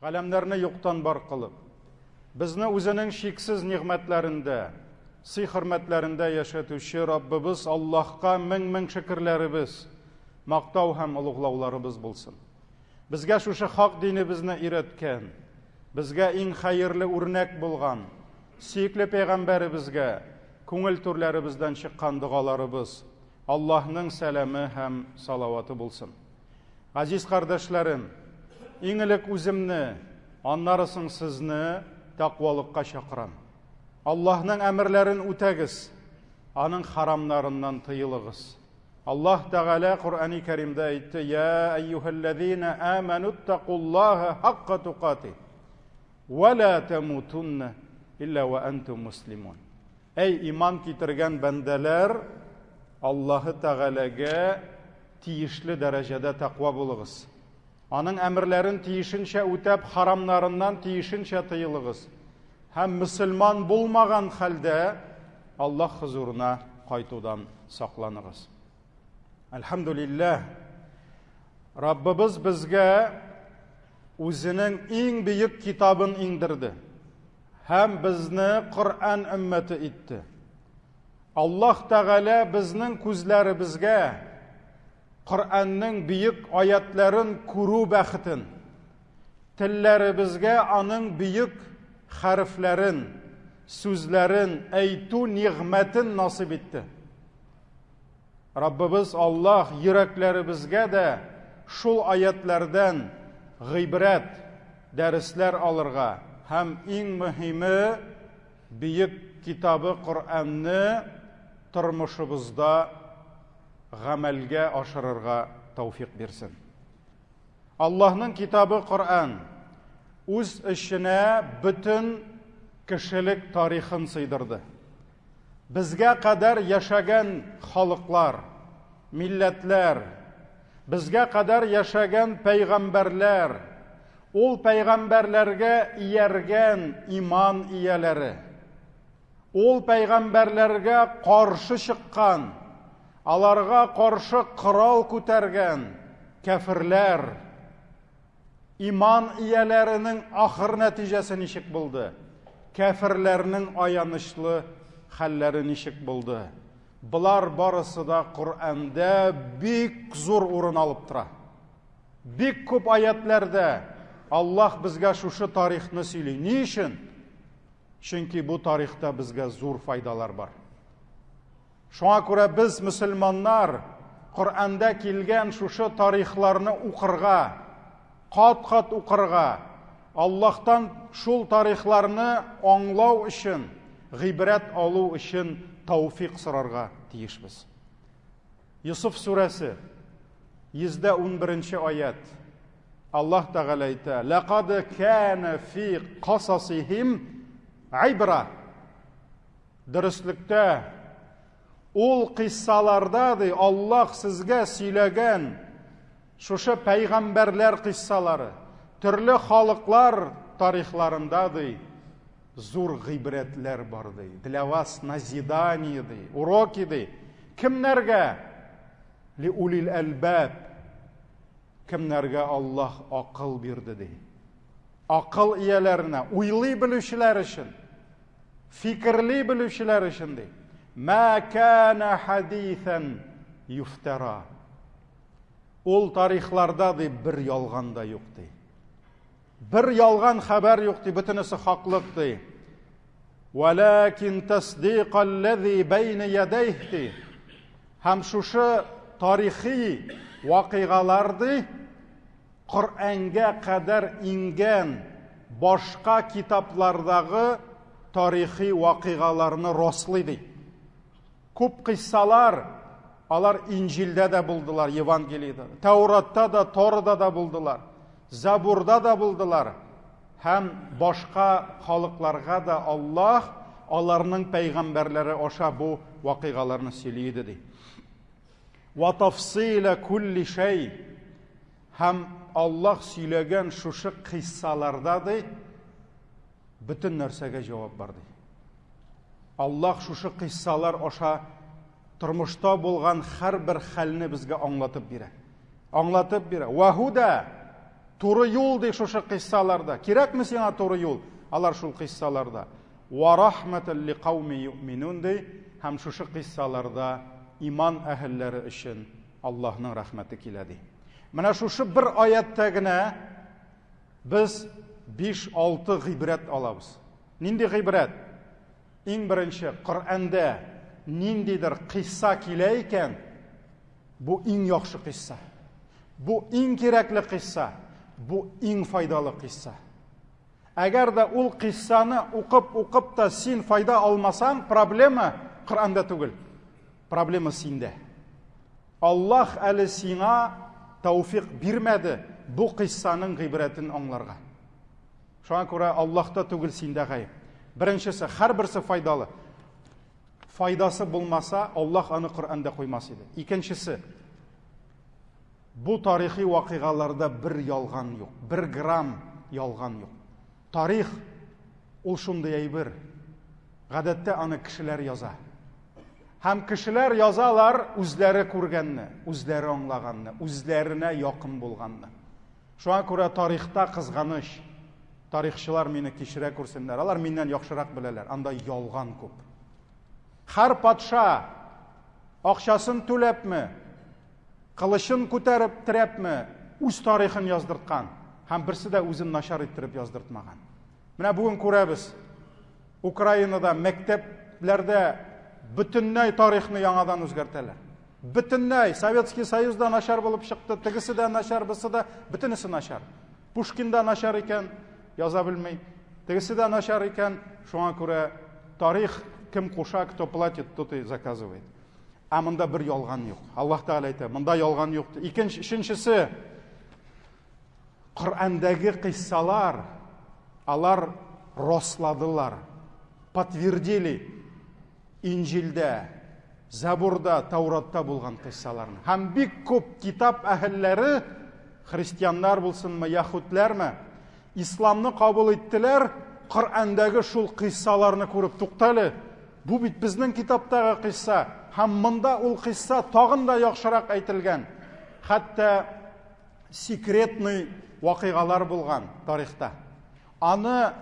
Галамнарны юктан бар кылып, безне үзенең шиксез нигъмәтләрендә, сый-хөрмәтләрендә яшәтүче Раббыбыз Аллаһка мең шөкерләребез, мактау һәм улуглауларыбыз булсын. Безгә шушы хак динебезне өйрәткән, безгә иң хәерле үрнәк булган, сөекле пәйгамбәребезгә күңел түрләребездән чыккан дугаларыбыз Аллаһның сәламе һәм салаваты булсын. Азиз кардәшләрем, иң элек үземне, аннары соң сезне тақвалыкка чакырам. Аллаһның әмерләрен үтәгез, аның харамнарыннан тыелыгыз. Аллаһ Тәгалә Кур'ан-ы Кәримдә әйтте: "Я айюхаллазина аману тақуллаха хакка туқати, ва ла тамутунна илля ва антум муслимун." Эй иман китергән бәндәләр, Аллаһ Тәгаләгә тиешле дәрәҗәдә тақва булыгыз. Аның әмерләрен тиешенчә үтәп, харамнарыннан тиешенчә тыелыгыз. Һәм мөселман булмаган хәлдә Аллаһ хузурына кайтудан сакланыгыз. Әлхәмдүлилләһ, Раббыбыз безгә үзенең иң бөек китабын иңдерде һәм безне Коръан өммәте итте. Аллаһ Тәгалә безнең күзләребезгә Коръанның бөек аятларын күрү бәхетен, телләребезгә аның бөек хәрефләрен, сүзләрен әйтү нигъмәтен насип итте. Раббыбыз Аллаһ йөрәкләребезгә дә шул аятлардан гыйбрәт, дәресләр алырга һәм иң мөһиме бөек китабы Коръанны тормышыбызда гамәлгә ашырырга тауфик бирсен. Аллаһның китабы Коръан үз эченә бөтен кешелек тарихын сыйдырды. Безгә кадәр яшәгән халыклар, милләтләр, безгә кадәр яшәгән пәйгамбәрләр, ул пәйгамбәрләргә ияргән иман ияләре, ул пәйгамбәрләргә каршы чыккан, аларга каршы корал күтәргән кафирләр, иман ияләренең ахыр нәтиҗәсе ничек булды? Кафирләрнең аянычлы хәлләре ничек булды? Булар барысы да Коръанда бик зур урын алып тора. Бик күп аятларда Аллаһ безгә шушы тарихны сөйли. Ни өчен? Чөнки бу тарихта безгә зур файдалар бар. Шуңа күрә без мөселманнар Коръанда килгән шушы тарихларны укырга, кат-кат укырга, Аллаһтан шул тарихларны аңлау өчен, гыйбрәт алу өчен тауфик сорарга тиешбез. Юсуф сүрәсе 111 аят. Аллаһ Тәгалә әйтә: "Лaqad kana fi qasasihim ibra." Дөрестлектә ул кыссаларда ди Аллаһ сезгә сөйләгән шушы пәйгамбәрләр кыссалары, төрле халыклар тарихларында ди зур гыйбрәтләр бар ди. Для вас назидание ди, уроки ди. Кемнәргә? Ли улил албаб. Кемнәргә Аллаһ акыл бирде ди. Акыл ияләренә, уйлый белүчеләр өчен, фикерли белүчеләр өчен ди. Ма кана хадитhan юфтара. Ул тарихларда ди бер ялган да юк ди. Бер ялган хәбәр юк ди, бөтенесе хаклык ди. Валакин тасдиқаллази байна ядайх ди. Һәм шушы тарихи вакыйгалар ди Коръанга кадәр ингән башка китаплардагы тарихи вакыйгаларны раслый ди. Күп кыссалар алар Инҗилдә дә булдылар, Евангелиедә, Тауратта да, Торда да булдылар, Забурда да булдылар. Һәм башка халыкларга да Аллаһ аларның пәйгамбәрләре аша бу вакыйгаларны сөйли иде ди. Ва тафсила кулли шәй. Һәм Аллаһ сөйләгән шушы кыссаларда ди бөтен нәрсәгә җавап бар ди. Аллаһ шушы кыссалар аша тормышта булган һәр бер хәлне безгә аңлатып бирә. Аңлатып бирә. Ва худа Туры юл дей шушы кыссаларда. Кирәкме сиңа туры юл? Алар шул кыссаларда. Ва рахматан лиқауми юъминун дей, һәм шушы кыссаларда иман әһелләре өчен Аллаһның рәхмәте килә ди. Менә шушы бер аятта гына без 5-6 гыйбрәт алабыз. Нинди гыйбрәт? Иң беренче, Коръәндә ниндидер кысса килә икән, бу иң яхшы кысса. Бу иң кирәкле кысса. Бу иң файдалы кысса. Әгәр дә ул кыссаны укып та син файда алмасаң, проблема Коръәндә түгел. Проблема синдә. Аллаһ әле сиңа тауфиq бирмәде бу кыссаның гыйбрәтен аңларга. Шуңа күрә Аллаһта түгел синдә гаеп. Беренчесе, һәрберсе файдалы. Файдасы булмаса, Аллаһ аны Коръәндә куймас иде. Икенчесе, бу тарихи вакыйгаларда бер ялган юк, 1 грамм ялган юк. Тарих ул шундый әйбер. Гадәттә аны кешеләр яза. Һәм кешеләр язалар үзләре күргәнне, үзләре аңлаганны, үзләренә якын булганны. Шуңа күрә тарихта кызганыч. Тарихчылар мине кичерә күрсеннәр. Алар миннән яхшырак беләләр. Анда ялган күп. Һәр патша акчасын түләпме, кылычын күтәреп терәпме, үз тарихын яздырткан. Һәм берсе дә үзен начар иттереп яздыртмаган. Менә бүген күрәбез. Украинада мәктәпләрдә бөтенләй тарихны яңадан үзгәртәләр. Бөтенләй Советский Союзда начар булып чыкты, тегесе дә начар, бусы да, бөтенесе начар. Пушкин да начар икән, яза белмәй. Тегесе дә начар икән, шуңа күрә тарих кем куша, кто платит, тот и заказывает. А монда бер ялган юк. Аллаһ Тәгалә әйтә, монда ялган юк. Икенчесе, Коръәндәге кыссалар, алар росладылар, подтвердили Инҗилдә, Забурда, Тауратта булган кыссаларны. Һәм бик күп китап әһелләре, христианнар булсынмы, яһүдләрме, исламны кабул иттеләр, Коръәндәге шул кыссаларны күреп, туктале, бу бит безнең китаптагы кысса, һәм монда ул кысса тагын да яхшырак әйтелгән. Хәтта секретный вакыйгалар булган тарихта. Аны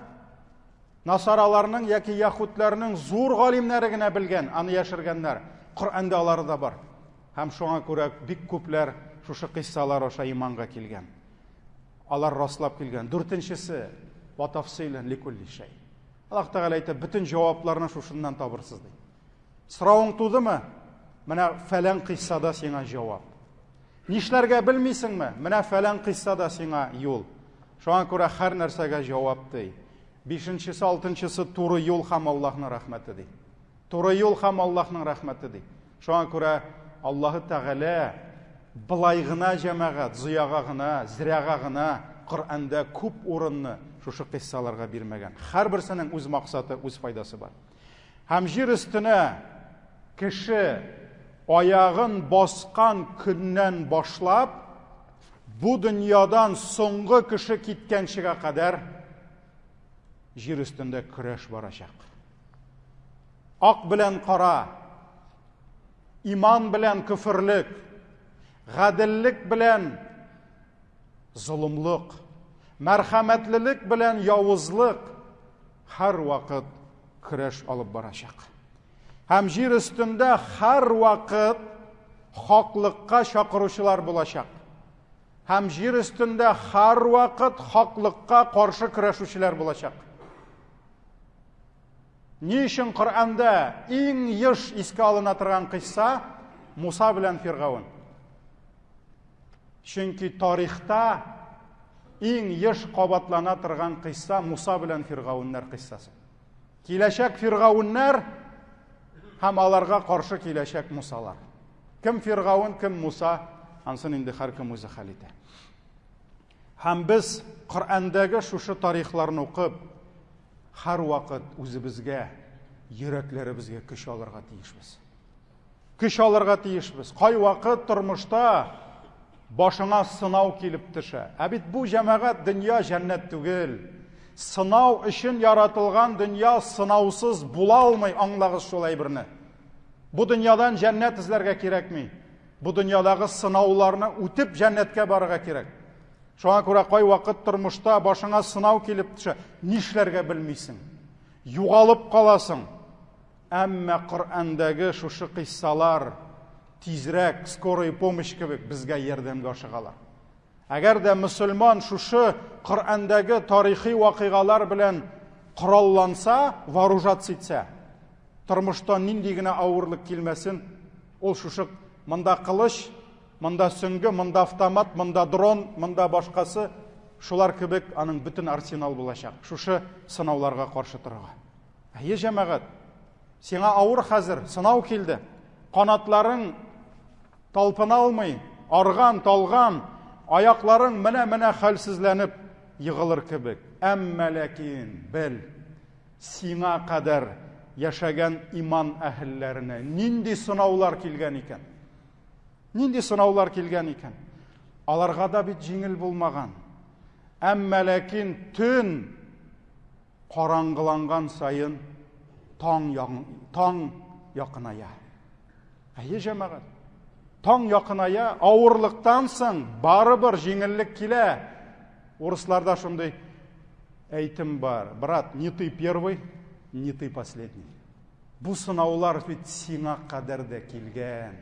насараларның яки яһүдләрнең зур галимнәре генә белгән, аны яшергәннәр. Коръәндә алары да бар. Һәм шуңа күрә бик күпләр шушы кыссалар аша иманга килгән. Алар раслап килгән. Дүртенчесе, ва тафсилан ликулли шәй. Аллаһ Тәгалә әйтә, бөтен җавапларны шушыннан табырсыз ди. Сорауың тудымы? Менә фәлән кыссада сиңа җавап. Нишләргә белмисеңме? Менә фәлән кыссада сиңа юл. Шуңа күрә һәр нәрсәгә җавап ди. 5-нчесе, 6-нчысы туры юл һәм Аллаһның рәхмәте ди. Туры юл һәм Аллаһның рәхмәте ди. Шуңа күрә Аллаһ Тәгалә былай гына җәмәгать, зыяга гына, зирәга гына Коръәндә күп урынны шушы кыссаларга бирмәгән. Һәрберсенең үз максаты, үз файдасы бар. Һәм җир өстенә кеше аягын баскан көннән башлап, бу дөньядан соңгы кеше киткәнчегә кадәр җир өстендә көрәш барачак. Ак белән кара, иман белән күфрлек, гаделлек белән зулымлык, мәрхәмәтлелек белән явызлык һәр вакыт көрәш алып барачак. Һәм җир өстендә һәр вакыт хаклыкка чакыручылар булачак. Һәм җир өстендә һәр вакыт хаклыкка каршы көрәшүчеләр булачак. Ни өчен Коръәндә иң еш искә алына торган кысса Муса белән Фиргавун? Чөнки тарихта иң еш кабатлана торган кысса Муса белән Фиргавуннар кыссасы. Киләчәк Фиргавуннар һәм аларга каршы киләчәк Мусалар. Кем Фиргавун, кем Муса, ансын инде һәркем үзе хәл итә. Һәм без Коръәндәге шушы тарихларны укып, һәр вакыт үзебезгә, йөрәкләребезгә көч алырга тиешбез. Көч алырга тиешбез. Кай вакыт тормышта башыңа сынау килеп төшә. Ә бит бу җәмәгать дөнья җәннәт түгел. Сынау өчен яратылган дөнья сынаусыз була алмый, аңлагыз шул әйберне. Бу дөньядан җәннәт эзләргә кирәкми. Бу дөньядагы сынауларны үтеп җәннәткә барырга кирәк. Шуңа күрә кай вакыт тормышта башыңа сынау килеп төшә, нишләргә белмисең, югалып каласың. Әмма Коръәндәге шушы кыйссалар тизрәк, скорый помощь кебек безгә ярдәмгә ашыгалар. Әгәр дә мөселман шушы Коръәндәге тарихи вакыйгалар белән коралланса, вооружаться итсә, тормышта нинди генә авырлык килмәсен, ул шушы монда кылыч, монда сөңге, монда автомат, монда дрон, монда башкасы, шулар кебек аның бөтен арсенал булачак. Шушы сынауларга каршы торырга. Әйе, җәмәгать, сиңа авыр хәзер, сынау килде. Канатларың талпына алмый, арган, талган, аякларың менә хәлсезләнеп йыгылыр кебек. Әмма ләкин бел, сиңа кадәр яшәгән иман әһелләренә нинди сынаулар килгән икән? Нинди сынаулар килгән икән? Аларга да бит җиңел булмаган. Әмма ләкин төн караңгыланган сайын таң якыная. Әйе, җәмәгать, таң якыная, авырлыктан соң барыбер җиңеллек килә. Урысларда шундый әйтем бар: брат, не ты первый, не ты последний. Бу сынаулар бит сиңа кадәр дә килгән.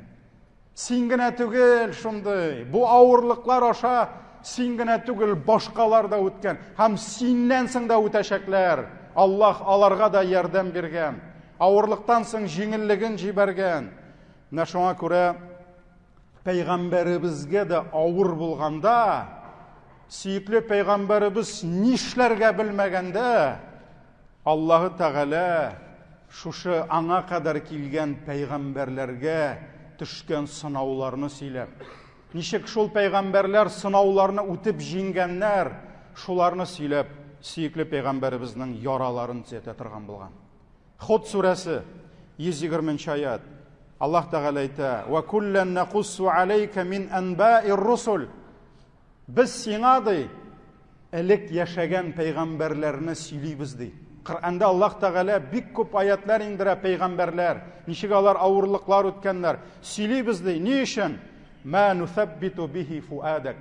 Син генә түгел шундый. Бу авырлыклар аша син генә түгел, башкалар да үткән. Һәм синнән соң да үтәчәкләр. Аллаһ аларга да ярдәм биргән. Авырлыктан соң җиңеллеген җибәргән. Менә шуңа күрә пәйгамбәребезгә дә авыр булганда, сөекле пәйгамбәребез нишләргә белмәгәндә, Аллаһы Тәгалә шушы аңа кадәр килгән пәйгамбәрләргә төшкән сынауларны сөйләп, ничек шул пәйгамбәрләр сынауларны үтеп җиңгәннәр, шуларны сөйләп, сөекле пәйгамбәребезнең яраларын төзәтә торган булган. Худ сүрәсе 120 аят. Аллаһ Тәгалә әйтә: "Ва куллан нақуссу алейка мин анбаир русул". Без сиңа ди элек яшәгән пәйгамбәрләрне сөйлибез ди. Коръәндә Аллаһ Тәгалә бик күп аятлар индерә пәйгамбәрләр, ничек алар авырлыклар үткәннәр. Сөйлибез ди. Ни өчен? Ма нусаббиту бихи фуадак.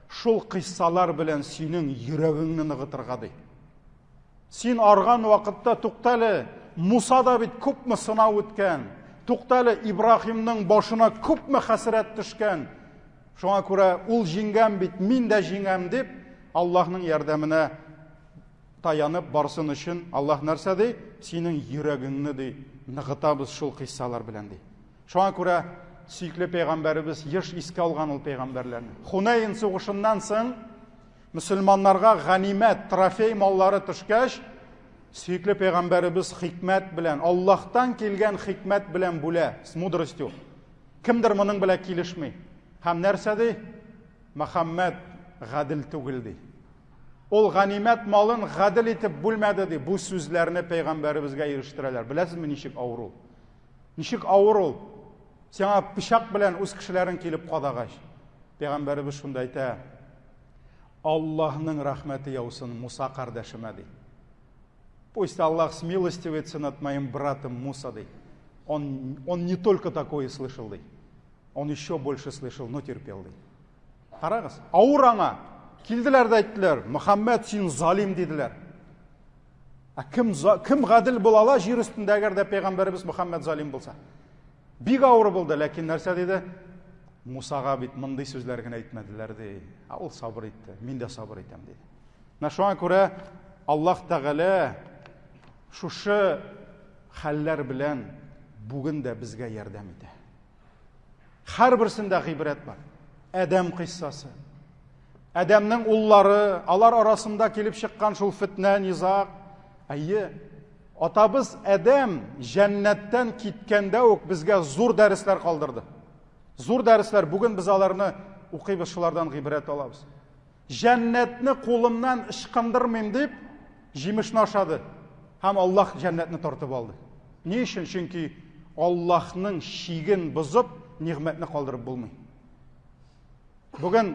Шул кыссалар белән синең йөрәгеңне ныгытырга ди. Син арган вакытта туктале, Муса да бит күпме сынау үткән. Туктале, Ибраһимның башына күпме хәсрәт төшкән. Шуңа күрә ул җиңгән бит, мин дә җиңәм дип, Аллаһның ярдәменә таянып барсын өчен Аллаһ нәрсә ди? Синең йөрәгеңне ди, ныгытабыз шул кыссалар белән ди. Шуңа күрә сөекле пәйгамбәребез еш искә алган ул пәйгамбәрләрне. Хунейн сугышыннан соң мөселманнарга ганимәт, трофей маллары төшкәч, сөекле пәйгамбәребез хикмәт белән, Аллаһтан килгән хикмәт белән бүлә, с мудростью. Кемдер моның белән килешми. Һәм нәрсә ди? Мөхәммәд гадил түгел ди. Ул ганимәт малын гадил итеп бүлмәде ди. Бу сүзләрне пәйгамбәребезгә ирештерәләр. Беләсезме ничек авыр ул? Ничек авыр ул? Сиңа пычак белән үз кешеләрен килеп кадагач. Пәйгамбәребез шунда әйтә: Аллаһның рәхмәте яусын Муса кардәшемә ди. Пусть Аллах смилостивится над моим братом Муса ди. Он не только такое слышал ди. Он еще больше слышал, но терпел ди. Карагыз, авыр аңа. Килделәр дә әйттеләр: Мөхәммәд, син залим диделәр. Кем гадил булала җир өстендә, әгәр дә пәйгамбәребез Мөхәммәд залим булса? Бик авыр булды, ләкин нәрсә диде? Мусага бит мондый сүзләр генә әйтмәделәр ди. Ул сабыр итте. Мин дә сабыр итәм диде. Менә шуңа күрә Аллаһ Тәгалә шушы хәлләр белән бүген дә безгә ярдәм итә. Һәрберсендә гыйбрәт бар. Адәм кыссасы. Адәмнең уллары, алар арасында килеп чыккан шул фитнә, низак. Әйе, атабыз Адәм җәннәттән киткәндә үк безгә зур дәресләр калдырды. Зур дәресләр, бүген без аларны укыйбыз, шулардан гыйбрәт алабыз. Җәннәтне кулымнан ычкындырмыйм дип җимешне ашады. Һәм Аллаһ җәннәтне тартып алды. Ни өчен? Чөнки Аллаһның шиген бозып, ниғмәтне калдырып булмый. Бүген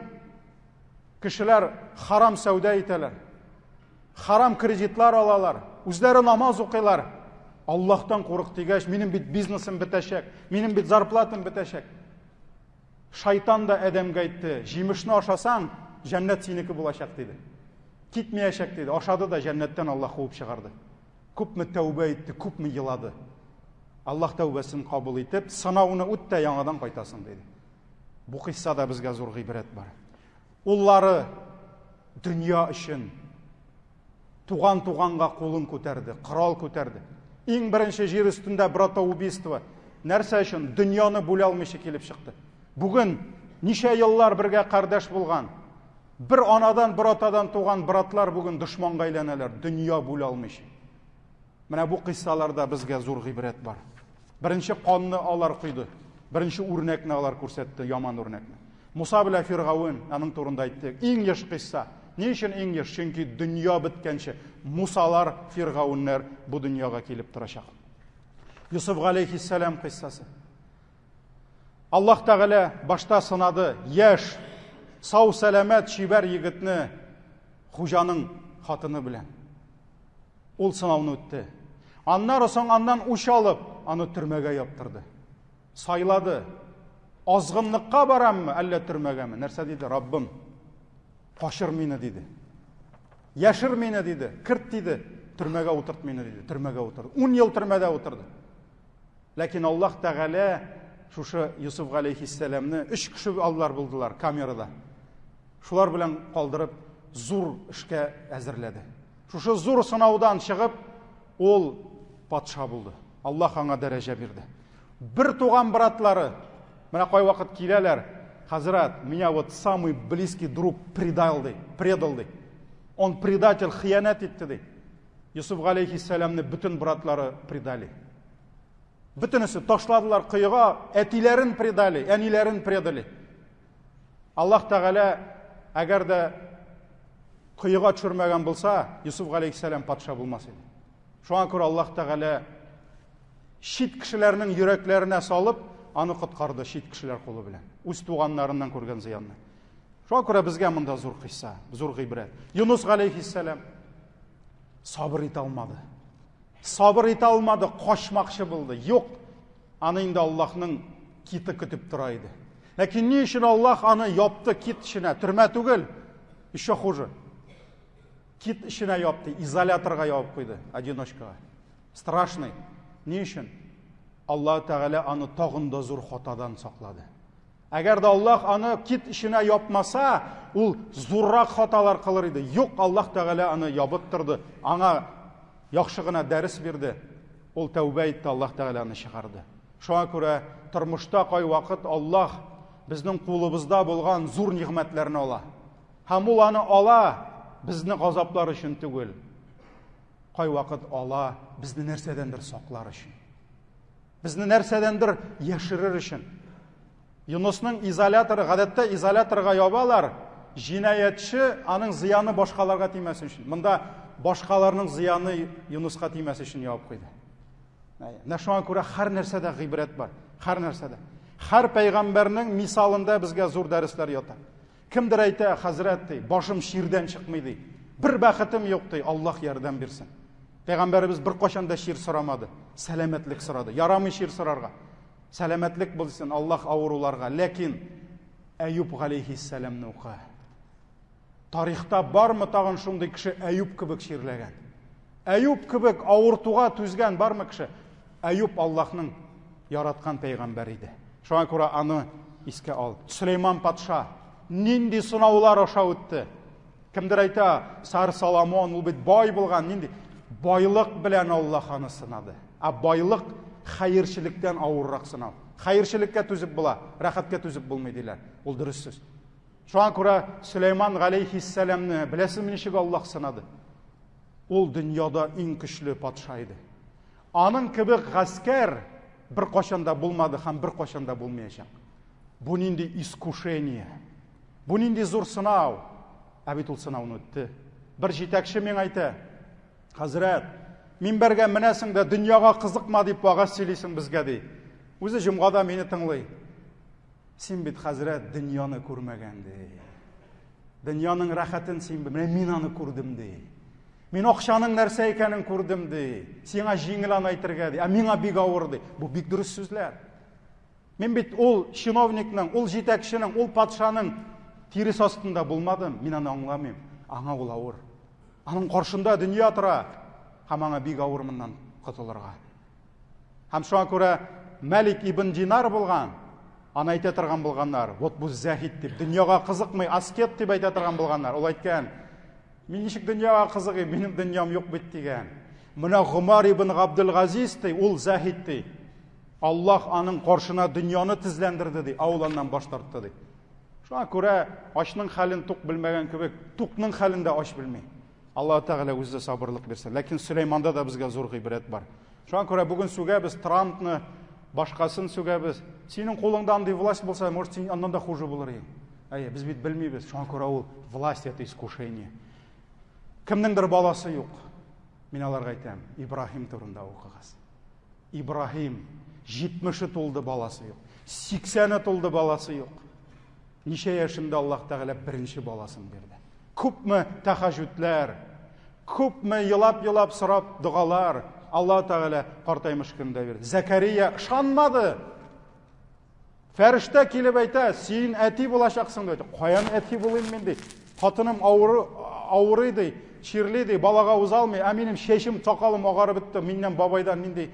кешеләр харам сәүдә итәләр. Харам кредитлар алалар. Үзләре намаз укыйлар. Аллаһтан курык дигәч, минем бит бизнесым бетәчәк, минем бит зарплатам бетәчәк. Шайтан да Адәмгә әйтте: җимешне ашасаң, Жәннат сенікі болашақ дейді. Кетмейшек дейді. Ашады да жәннаттан Аллах қуып шығарды. Көпмі тәубе етті, көпмі елады. Аллах тәубесін қабыл етіп, сынауына өтті, яңадан қайтасың дейді. Бұл қиссада бізге зор ғибрет бар. Олары дүния үшін туған-туғанға қолын көтерді, құрал көтерді. Ең бірінші жер үстінде братоубийство. Нәрсе үшін дүнияны бөле алмайшы келіп шықты. Бүгін неше еллар бірге қардаш болған. Бір анадан, бір атадан туған братлар бүгін дұшманға айленелер, дүния бөле алмайшы. Міне бұл қиссаларда бізге зор ғибрет бар. Бірінші қанны алар құйды. Бірінші өрнекні алар көрсетті, яман өрнекні. Мұса біле Фирғауын, аның турында айтты. Ең еш қисса. Не үшін ең еш? Чөнки дүния біткенше Мұсалар, Фирғауыннар бұл дүнияға келіп тұрашақ. Юсуф алейхиссалам қиссасы. Аллах Тағала башта сынады, еш, сау сәлемет шибәр егітні Хужаның хатыны білен. Ол сынауны өтті. Аннан үш алып, аны түрмеге яптырды. Сайлады. Азғынлыққа бараммы, әлі түрмегемі? Нәрсе дейді? Раббым, қашыр мені дейді. Яшыр мені дейді. Кірт дейді. Түрмеге отырды мені дейді. Түрмеге отырды. 10 ел түрмеде отырды. Ләкин Аллах Тағала шушы Юсуф алейхиссаламны 3 кіші алдылар бұлдылар камерада. Шулар білен қалдырып, зур ішке әзірледі. Шушы зур сынаудан шығып, ол патша болды. Аллах аңа дәрәже берді. Бір туған братлары, мына қой вақыт келелер, Хазрат, меня вот самый близкий друг предал, он предатель, хиянат етті дейді. Юсуф алейхиссаламны бүтін братлары предали. Бүтінісі ташладылар қиыға, әтилерін предали, әнилерін предали. Аллах Тағала, әгер де қиыға түшірмеген болса, Юсуф алейхиссалам патша болмас еді. Шуңа көрі Аллах Тағала шит кішілерінің юреклеріне салып, аны құтқарды шит кішілер қолы білен. Өз туғанларынан көрген зиянны. Шуңа көрі бізге мұнда зор қисса, зор ғибрет. Юнус алейхиссалам сабыр ете алмады. Сабыр ете алмады, қошмақшы болды. Йоқ, аны енді Аллахның киті күтіп тұрайды. Ләкин не үшін Аллах аны япты кит ішіне? Түрме түгел, еще хуже. Кит ішіне япты, изоляторға япып қойды, одиночкаға. Страшный. Не үшін? Аллах Тағала аны тағында зор хотадан сақлады. Әгер де Аллах аны кит ішіне япмаса, ол зоррақ хоталар қылыр еді. Йоқ, Аллах Тағала аны ябыттырды. Аңа яқшығына дәріс берді. Ол тәубе етті, Аллах Тағала аны шығарды. Шуңа көрі тұрмышта қай вақыт Аллах біздің қолыбызда болған зор нигъмәтләрне ала. Һәм ул аны ала біздің ғазаплар үшін түгел. Қай вақыт ала бізді нәрседендір сақлар үшін. Бізді нәрседендір яшырыр үшін. Юнусның изоляторы, ғадетте изоляторға ябалар, жинаятшы аның зияны башқаларға тимәсін үшін. Мұнда башқаларының зияны Юнусқа тимәсін үшін ябып қойды. Шуңа көрі һәр нәрседе ғибрет бар. Һәр нәрседе. Һәр пайғамбарның мисалында бізге зор дәрістер ята. Кімдір айта, Хазрат дей, башым ширден шықмайды. Бір бақытым жоқ дей, Аллах ярдәм берсін. Пайғамбарыбыз бір қошанда шир сұрамады, сәлеметлік сұрады. Ярамый шир сұрарға. Сәлеметлік болсын Аллах ауруларға. Ләкин Әйюб алейхиссаламны оқы. Тарихта бармы тағын шундай кіші Әйюб кібік ширлеген? Әйюб кібік ауыртуға түзген бармы кіші? Әйюб Аллахның яратқан пайғамбар еді. Шуңа көрі аны еске ал. Сүлейман патша нинди сынаулар аша өтті. Кімдір айта, Сары Соломон ул бит бай болған, нинди байлық білән Аллах аны сынады. Байлық хайыршылықтан ауыррақ сынау. Хайыршылыққа түзіп бұла, рахатқа түзіп болмайдылар. Ол дұрыс сөз. Шуңа көрі Сүлейман алейхиссаламны білесіз нешеге Аллах сынады. Ол дүнияда ең күшлі патша еді. Аның кібік ғаскер бір қошанда болмады, һәм бір қошанда болмайшақ. Бұл нинди искушение. Бұл нинди зор сынау. Әбет ол сынауын өтті. Бір жетекші мен айты, Хазрат, минбәргә менәсең дә дөньяга кызыкма дип вагаз сөйлисең безгә ди. Үзе җомгада мине тыңлый. Син бит Хазрат дөньяны күрмәгән ди. Дөньяның рәхәтен син мин аны күрдем ди. Мин акчаның нәрсә икәнен күрдем ди. Сиңа җиңел аны әйтергә ди. Миңа бик авыр ди. Бу бик дөрес сүзләр. Мин бит ул чиновникның, ул җитәкченең, ул патшаның теріс астында болмадым, мен аны аңламайм. Аңа ол ауыр. Аның қоршында дүния тұра, һәм аңа бик ауыр мындан құтылырға. Һәм шуңа күрә Мәлик ибн Динар болған, аны әйтә торган булганнар, вот бу зәһид дип, дөньяга кызыкмый, аскет дип әйтә торган булганнар. Ул әйткән, мин ничек дөньяга кызыгым, минем дөньям юк бит дигән. Менә Гомар ибн Габдул-Газиз ди, ул зәһид ди. Аллаһ аның каршына дөньяны тезләндерде ди, авылыннан баш тартты ди. Шуңа күрә ачның хәлен тук белмәгән кебек, тукның хәлен дә аш белми. Аллаһ Тәгалә үзе сабырлык бирсен. Ләкин Сөләйманда да безгә зур гыйбрәт бар. Шуңа күрә бүген сүгәбез Трампны, башкасын сүгәбез. Синең кулыңда андый власть булса, может, син аннан да хуже булыр идең. Без бит белмибез. Шуңа күрә ул власть это искушение. Кемнеңдер баласы юк. Мин аларга әйтәм, Ибраһим турында укыгыз. Ибраһим 70 тулды, баласы юк. 80 тулды, баласы юк. Ничә яшендә Аллаһ Тәгалә беренче баласын бирде. Күпме тәһаҗүдләр, күпме елап-елап сорап дугалар Аллаһ Тәгалә картаймыш көндә бирде. Закария ышанмады. Фәрештә килеп әйтә, син әти булачаксың диде. Каян әти булыйм мин ди? Хатыным авырый ди, чирле ди, балага узалмый, минем шешим, сакалым агарып бетте, миннән бабайдан нинди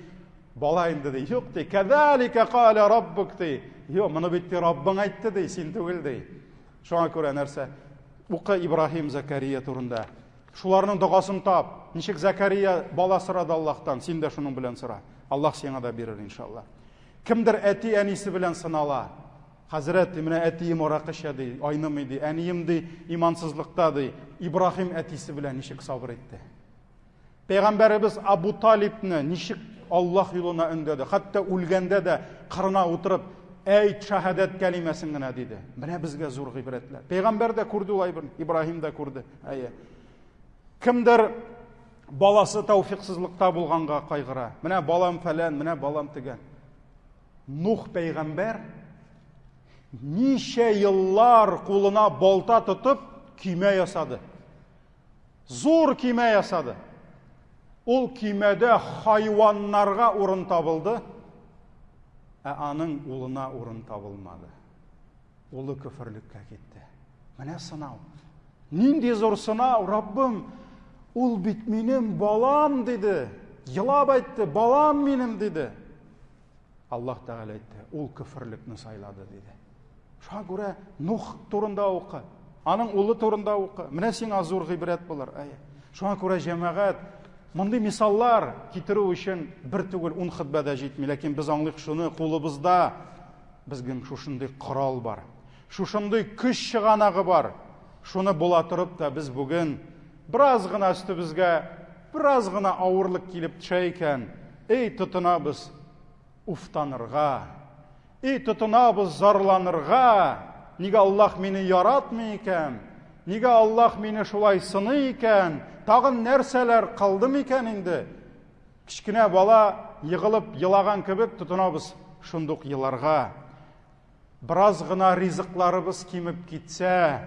бала инде ди. Юк ди, кадалика кала раббук ди. Юк, моны бит Раббың әйтте ди, син түгел ди. Шуңа күрә нәрсә? Укы Ибраһим Закария турында. Шуларның дугасын тап. Ничек Закария бала сорады Аллаһтан, син дә шуның белән сора. Аллаһ сиңа да бирер иншалла. Кемдер әти әнисе белән сынала. Хәзрәт, менә әтием аракы эчә, айнымый ди, әнием ди, имансызлыкта ди. Ибраһим әтисе белән ничек сабыр итте. Пәйгамбәребез Абу Талибны ничек Аллаһ юлына өндәде. Хәтта үлгәндә дә кырына утырып, әйт шәһадәт кәлимәсен генә диде. Менә безгә зур гыйбрәтләр. Пәйгамбәр дә күрде улай бер, Ибраһим да күрде. Кемдер баласы тәүфиксызлыкта булганга кайгыра. Менә балам фәлән, менә балам тигән. Нух пәйгамбәр ничә еллар кулына балта тотып көймә ясады. Зур көймә ясады. Ул көймәдә хайваннарга урын табылды, аның улына урын табылмады. Улы күферлеккә китте. Менә сынау. Нинди зур сынау, Раббым, ул бит минем балам диде. Елап әйтте, балам минем диде. Аллаһ Тәгалә әйтте, ул күферлекне сайлады диде. Шуңа күрә Нух турында укы, аның улы турында укы. Менә сиңа зур гыйбрәт булыр. Шуңа күрә җәмәгать мондый мисаллар китерү өчен бер түгел 10 хутбада җитми, ләкин без аңлыйк шуны, кулыбызда безнең шушындый корал бар. Шушындый көч чыганагы бар. Шуны була турып та без бүген бераз гына үстебезгә, бераз гына авырлык килеп төшә икән, тотынабыз уфтанырга, тотынабыз зарланырга. Нигә Аллаһ мине яратмый икән? Нигә Аллаһ мине шулай сыный икән? Тагын нәрсәләр калдым икән инде? Кичкенә бала егылып елаган кебек тотынабыз шундук еларга. Бераз гына ризыкларыбыз кимеп китсә,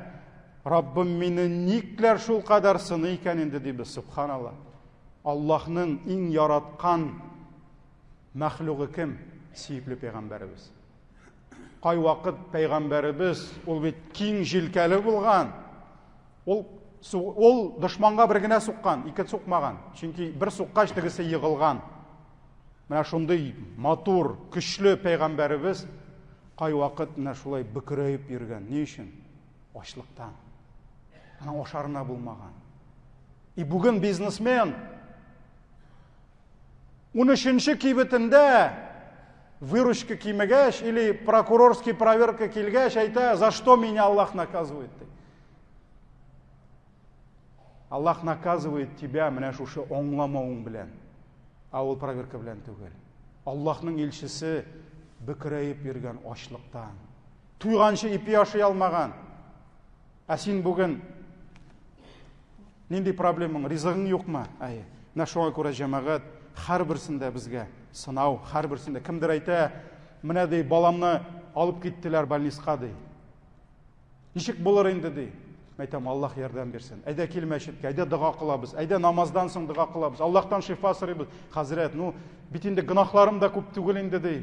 Раббым мине никләр шул кадәр сыный икән инде дибез, субханалла. Аллаһның иң яраткан мәхлугы кем? Сөйекле пәйгамбәребез. Кай вакыт пәйгамбәребез ул бит киң җилкәле булган. Ул дошманга бер генә суккан, ике сукмаган. Чөнки бер суккач тегесе егылган. Менә шундый матур, көчле пәйгамбәребез кай вакыт менә шулай бөкрәеп йөргән. Ни өчен? Ачлыктан. Аның ашарына булмаган. Бүген бизнесмен 13-нче кибетендә выручка кимәгәч или прокурорский проверка килгәч әйтә, за что меня Аллаһ наказывает? Аллаһ наказывает тебя менә шушы аңламавың белән. Ул проверка белән түгел. Аллаһның илчесе бөкрәеп йөргән ачлыктан. Туйганчы ипи ашый алмаган. Син бүген нинди проблемаң, ризыгың юкмы? Менә шуңа күрә җәмәгать һәрберсендә безгә сынау, һәрберсендә кемдер әйтә, менә ди баламны алып киттеләр больницага ди. Ничек булыр инде ди? Әйтәм, Аллаһ ярдәм бирсен. Әйдә кил мәчеткә, әйдә дуга кылабыз, әйдә намаздан соң дуга кылабыз. Аллаһтан шифа сорыйбыз. Хәзрәт, бит инде гынахларым да күп түгел инде ди.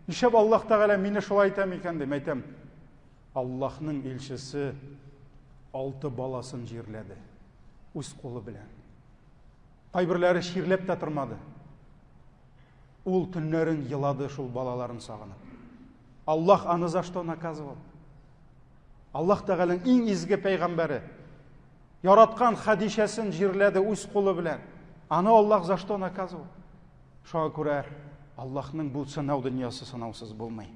Нишләп Аллаһ Тәгалә мине шулай әйтә микән ди? Әйтәм, Аллаһның илчесе 6 баласын жерләде. Үз қолы белән. Кайберләре ширләп тә тормады. Ул төннәрен елады шул балаларын сагынып. Аллаһ аны за что наказывал? Аллаһ Тәгаләнең иң изге пәйгамбәре яраткан Хадишасын жерләде үз қолы белән. Аны Аллаһ за что наказывал? Шуңа күрә Аллаһның бу сынау дөньясы сынаусыз булмый.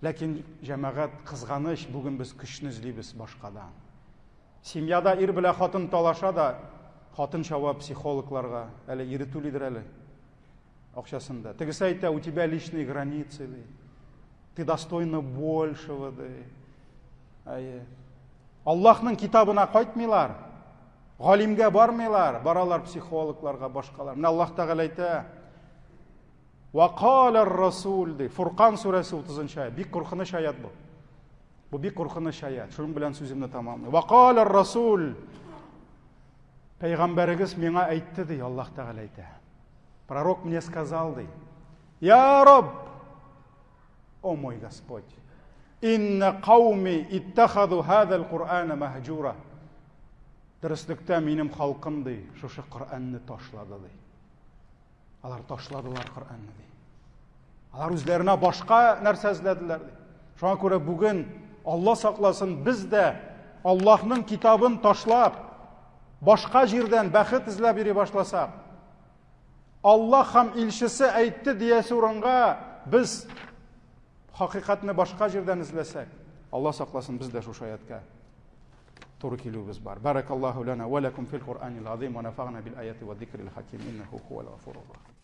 Ләкин җәмәгать кызганыч, бүген без көчне эзлибез башкадан. Семьяда ир белән хатын талаша да, хатын чава психологларга, әле иретүлидер әле акчасында. Тегесе әйтә, у тебя личные границы, ты достойна большего. Аллаһның китабына кайтмыйлар, галимгә бармыйлар, баралар психологларга, башкалар. Менә Аллаһ Тәгалә әйтә, وقال الرسول Фуркан сүрәсе 30-нчы аят. Бик куркыныч аят бу. Бу бик куркыныч аят. Шуның белән сүземне тамамлый. وقال الرسول Пәйгамбәрегез миңа әйтте ди, Аллаһ Тәгалә әйтә. Пророк мне сказал ди: "Я Рабб, о мой Господь, инна кауми иттахаду хада аль-Кур'ана махджура." Дөрестлектә минем халкым ди, шушы Коръәнне ташлады ди. Алар ташладылар Коръәнне ди. Алар үзләренә башка нәрсә эзләделәр ди. Шуңа күрә бүген Алла сакласын, без дә Аллаһның китабын ташлап, башка җирдән бәхет эзләп йөри башласак, Аллаһ һәм илчесе әйтте диясе урынга без хакыйкатьне башка җирдән эзләсәк, Алла сакласын, без дә шушы аятка туры килүбез бар. Баракаллаху лана ва лакум фил Кур'анил азим ва нафa'на бил аяти ва зикрил хаким иннаху хувал гафурур рахим.